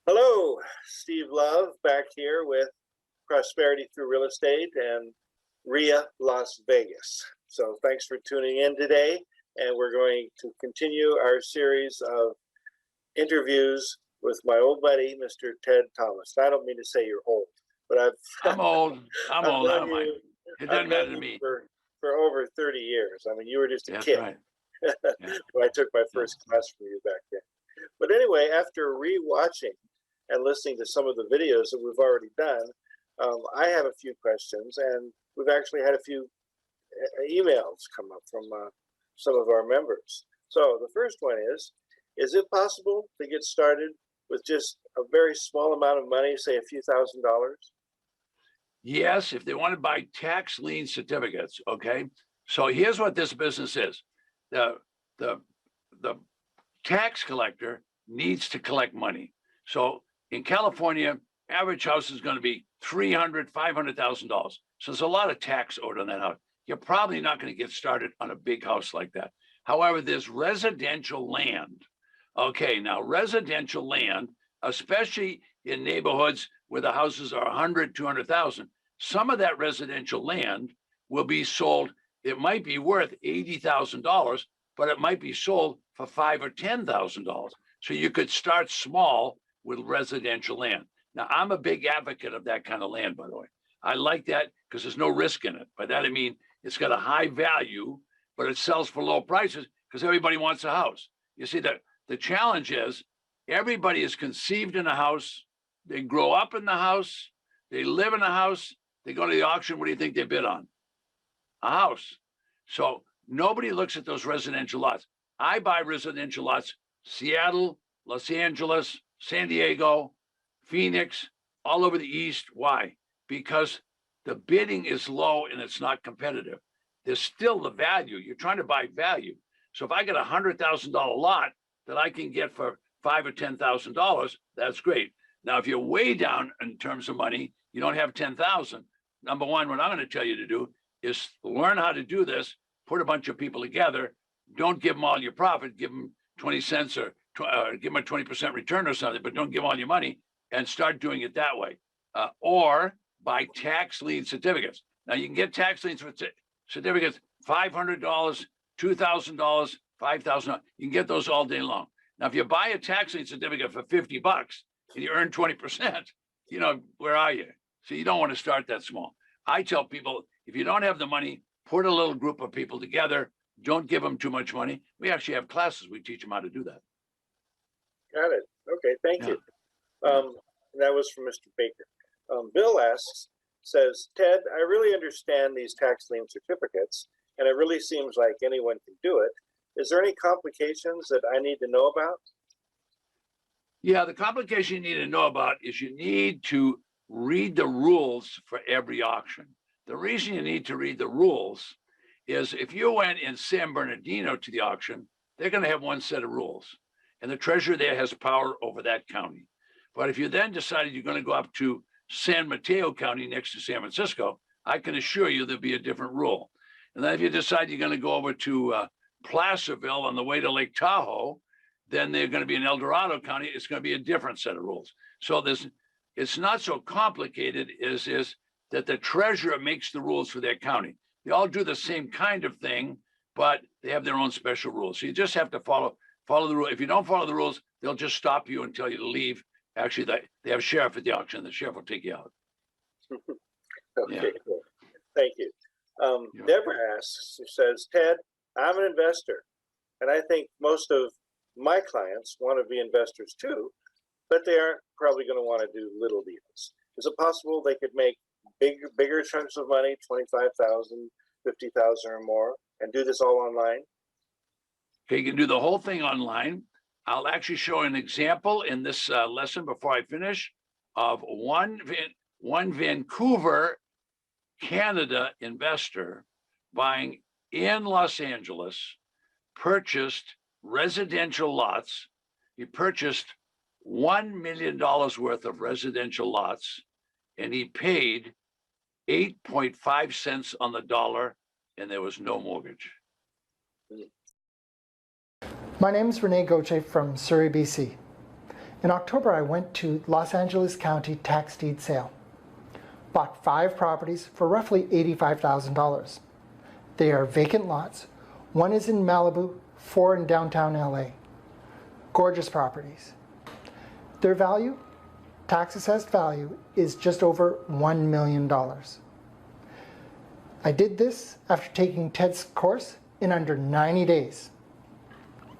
Hello, Steve Love back here with Prosperity Through Real Estate and RIA Las Vegas. So thanks for tuning in today, and we're going to continue our series of interviews with my old buddy, Mr. Ted Thomas. I don't mean to say you're old, but I'm old. I'm old. I don't mind. It doesn't I've matter known to you me. for over 30 years. I mean, you were just a That's kid right. when I took my first class from you back then. But anyway, after rewatching and listening to some of the videos that we've already done, I have a few questions, and we've actually had a few emails come up from some of our members. So the first one is it possible to get started with just a very small amount of money, say a few $1,000s? Yes, if they want to buy tax lien certificates, okay? So here's what this business is. The tax collector needs to collect money. So in California, average house is going to be $300,000, $500,000. So there's a lot of tax owed on that house. You're probably not going to get started on a big house like that. However, there's residential land. Okay, now residential land, especially in neighborhoods where the houses are 100, 200,000, some of that residential land will be sold. It might be worth $80,000, but it might be sold for $5,000 or $10,000. So you could start small with residential land. Now, I'm a big advocate of that kind of land, by the way. I like that because there's no risk in it. By that, I mean, it's got a high value, but it sells for low prices because everybody wants a house. You see, the challenge is everybody is conceived in a house. They grow up in the house. They live in a house. They go to the auction. What do you think they bid on? A house. So nobody looks at those residential lots. I buy residential lots, Seattle, Los Angeles, San Diego, Phoenix, all over the East. Why? Because the bidding is low and it's not competitive. There's still the value. You're trying to buy value. So if I get a $100,000 lot that I can get for $5,000 or $10,000, that's great. Now, if you're way down in terms of money, you don't have 10,000. Number one, what I'm going to tell you to do is learn how to do this. Put a bunch of people together. Don't give them all your profit. Give them 20 cents or give them a 20% return or something, but don't give them all your money and start doing it that way. Or buy tax lien certificates. Now, you can get tax lien certificates, $500, $2,000, $5,000. You can get those all day long. Now, if you buy a tax lien certificate for $50 and you earn 20%, you know, where are you? So you don't want to start that small. I tell people, if you don't have the money, put a little group of people together. Don't give them too much money. We actually have classes. We teach them how to do that. Got it. Okay, thank you. That was from Mr. Baker. Bill says, Ted, I really understand these tax lien certificates, and it really seems like anyone can do it. Is there any complications that I need to know about? Yeah, the complication you need to know about is you need to read the rules for every auction. The reason you need to read the rules is if you went in San Bernardino to the auction, they're going to have one set of rules, and the treasurer there has power over that county. But if you then decided you're going to go up to San Mateo County next to San Francisco, I can assure you there'll be a different rule. And then if you decide you're going to go over to Placerville on the way to Lake Tahoe, then they're going to be in El Dorado County. It's going to be a different set of rules. So it's not so complicated is that the treasurer makes the rules for their county. They all do the same kind of thing, but they have their own special rules. So you just have to follow the rule. If you don't follow the rules, they'll just stop you and tell you to leave. Actually, they have sheriff at the auction. The sheriff will take you out. Okay, yeah. Cool. Thank you. Deborah asks, she says, Ted, I'm an investor, and I think most of my clients want to be investors too, but they aren't probably going to want to do little deals. Is it possible they could make bigger chunks of money, 25,000, 50,000 or more, and do this all online? Okay, you can do the whole thing online. I'll actually show an example in this lesson before I finish of one Vancouver, Canada investor buying in Los Angeles, purchased residential lots. He purchased $1 million worth of residential lots, and he paid 8.5 cents on the dollar, and there was no mortgage. My name is Rene Gauthier from Surrey, BC. In October, I went to Los Angeles County tax deed sale. Bought 5 properties for roughly $85,000. They are vacant lots. One is in Malibu, 4 in downtown LA. Gorgeous properties. Their value, tax assessed value, is just over $1 million. I did this after taking Ted's course in under 90 days.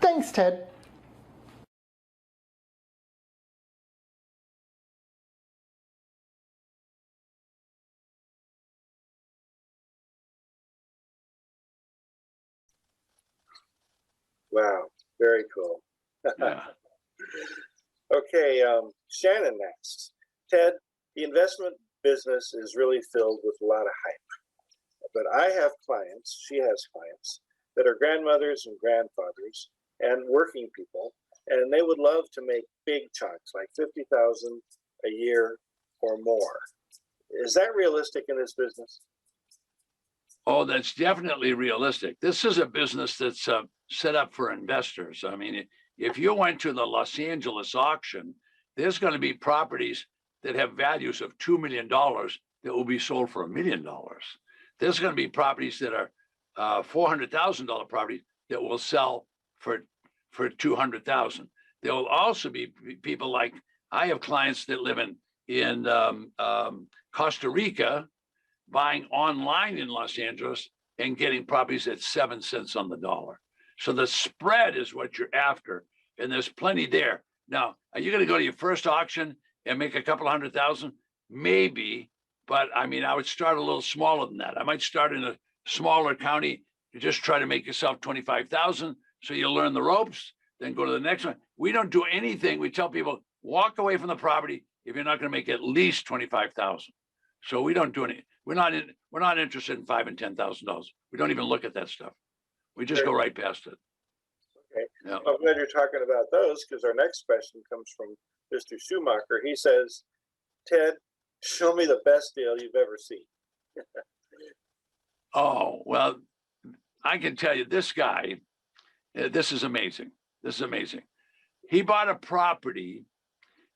Thanks, Ted. Wow, very cool. Yeah. Okay, Shannon next. Ted, the investment business is really filled with a lot of hype. But I have clients, she has clients, that are grandmothers and grandfathers and working people, and they would love to make big chunks, like $50,000 a year or more. Is that realistic in this business? Oh, that's definitely realistic. This is a business that's set up for investors. I mean, if you went to the Los Angeles auction, there's going to be properties that have values of $2 million that will be sold for $1 million. There's going to be properties that are $400,000 properties that will sell for $200,000. There will also be people like, I have clients that live in Costa Rica, buying online in Los Angeles and getting properties at 7 cents on the dollar. So the spread is what you're after, and there's plenty there. Now, are you going to go to your first auction and make a couple $100,000? Maybe, but I mean, I would start a little smaller than that. I might start in a smaller county to just try to make yourself 25,000, so you learn the ropes, then go to the next one. We don't do anything. We tell people, walk away from the property if you're not going to make at least 25,000. So we don't do any. We're not interested in $5,000 and $10,000. We don't even look at that stuff. We just go right past it. Okay. Yeah. I'm glad you're talking about those, because our next question comes from Mr. Schumacher. He says, Ted, show me the best deal you've ever seen. Oh, well, I can tell you this guy, this is amazing. This is amazing. He bought a property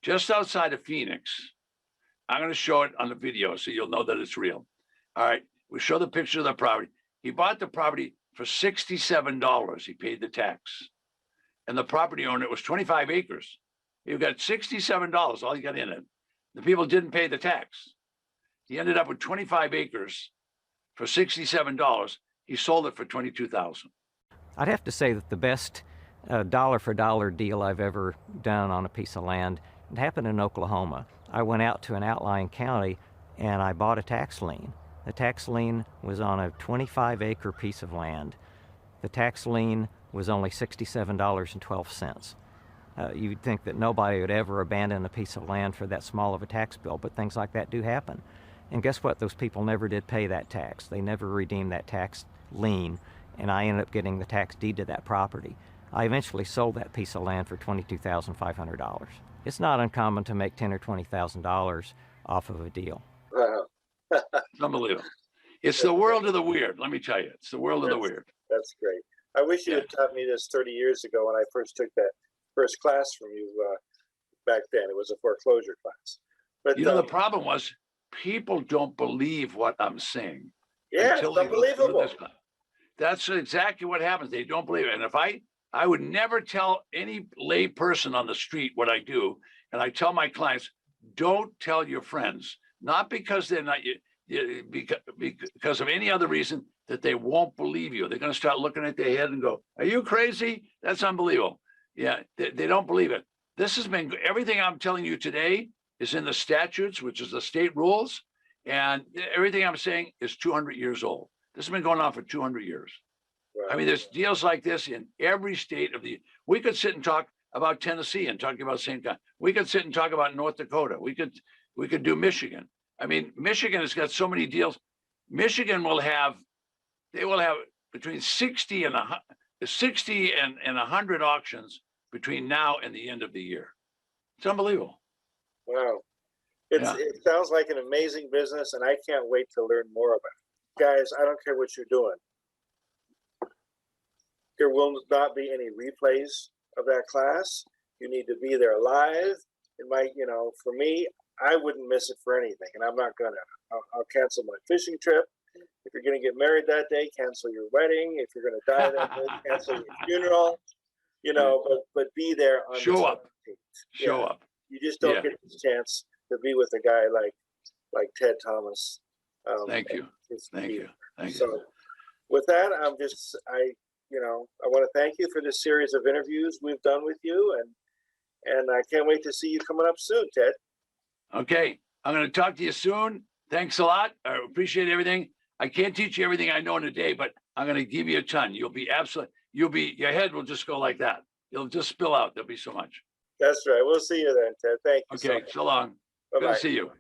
just outside of Phoenix. I'm going to show it on the video so you'll know that it's real. All right. We show the picture of the property. He bought the property for $67. He paid the tax. And the property owner, it was 25 acres. You got $67, all you got in it. The people didn't pay the tax. He ended up with 25 acres for $67. He sold it for $22,000. I'd have to say that the best dollar for dollar deal I've ever done on a piece of land, it happened in Oklahoma. I went out to an outlying county and I bought a tax lien. The tax lien was on a 25-acre piece of land. The tax lien was only $67.12. You'd think that nobody would ever abandon a piece of land for that small of a tax bill, but things like that do happen. And guess what? Those people never did pay that tax. They never redeemed that tax lien, and I ended up getting the tax deed to that property. I eventually sold that piece of land for $22,500. It's not uncommon to make $10,000 or $20,000 off of a deal. Wow. It's unbelievable. It's the world of the weird. Let me tell you, it's the world of the weird. That's great. I wish you had taught me this 30 years ago when I first took that first class from you back then. It was a foreclosure class. But you know, the problem was people don't believe what I'm saying. Yeah, it's unbelievable. That's exactly what happens. They don't believe it. And if I would never tell any lay person on the street what I do. And I tell my clients, don't tell your friends, not because they're not, because of any other reason, that they won't believe you. They're going to start looking at their head and go, are you crazy? That's unbelievable. Yeah, they don't believe it. This has been, everything I'm telling you today is in the statutes, which is the state rules. And everything I'm saying is 200 years old. This has been going on for 200 years. Right. I mean, there's deals like this in every state of the, we could sit and talk about Tennessee and talking about St. John. We could sit and talk about North Dakota. We could do Michigan. I mean, Michigan has got so many deals. Michigan will have, they will have between 60 and 100 auctions between now and the end of the year. It's unbelievable. Wow. It sounds like an amazing business, and I can't wait to learn more about it. Guys, I don't care what you're doing. There will not be any replays of that class. You need to be there live. It might, you know, for me, I wouldn't miss it for anything, and I'm not gonna. I'll cancel my fishing trip. If you're gonna get married that day, cancel your wedding. If you're gonna die that day, cancel your funeral. You know, but be there on Show the up. 17th. Show up. You just don't get this chance to be with a guy like Ted Thomas. Thank you. Thank you. Thank So you. with that, I want to thank you for this series of interviews we've done with you, and I can't wait to see you coming up soon, Ted. Okay. I'm going to talk to you soon. Thanks a lot. I appreciate everything. I can't teach you everything I know in a day, but I'm going to give you a ton. Your head will just go like that. You'll just spill out. There'll be so much. That's right. We'll see you then, Ted. Thank you. Okay. So long. Good Bye-bye. to see you.